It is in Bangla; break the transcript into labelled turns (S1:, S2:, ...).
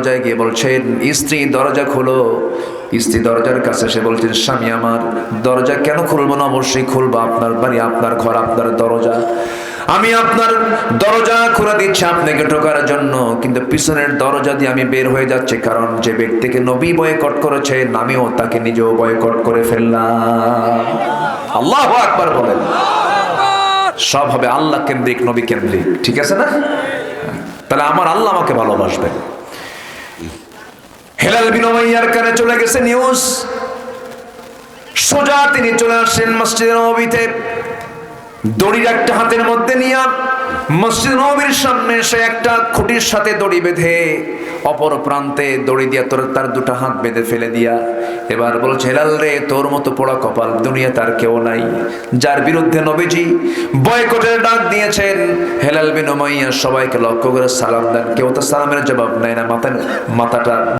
S1: দরজায় গিয়ে বলছেন, স্ত্রী দরজা খোলো। স্ত্রী দরজার কাছে এসে বলছেন, স্বামী আমার, দরজা কেন খুলবো না, অবশ্যই খুলবো, আপনার বাড়ি, আপনার ঘর, আপনার দরজা, আমি আপনার দরজা খুলে দিচ্ছি আপনাকে ঢোকার জন্য, কিন্তু পিছনের দরজা দিয়ে আমি বের হয়ে যাচ্ছি, কারণ যে ব্যক্তিকে নবী বয়কট করেছেন আমিও তাকে নিজেও বয়কট করে ফেললাম। আল্লাহু আকবার বলেন। সব হবে আল্লাহ কেন্দ্রিক, নবী কেন্দ্রিক, ঠিক আছে না? তাহলে আমার আল্লাহ আমাকে ভালোবাসবেন। হেলাল বিন উমাইয়ার কানে চলে গেছে নিউজ, সোজা তিনি চলে আসেন মসজিদে নববীতে, দড়ির একটা হাতের মধ্যে নিয়ে মসজিদ নববীর সামনে এসে একটা খুঁটির সাথে দড়ি বেঁধে অপর প্রান্তে দড়ি দিয়া তার দুটো হাত বেঁধে ফেলে দিয়া এবার বলছে, হেলাল রে, তোর মতো পোড়া কপাল দুনিয়া তার কেউ নাই, যার বিরুদ্ধে নবীজি বয়কটের ডাক দিয়েছেন। হেলাল বিন উমাইয়া সবাইকে লক্ষ্য করে সালাম দেন, কেউ তো সালামের জবাব নেয় না, মাথাটা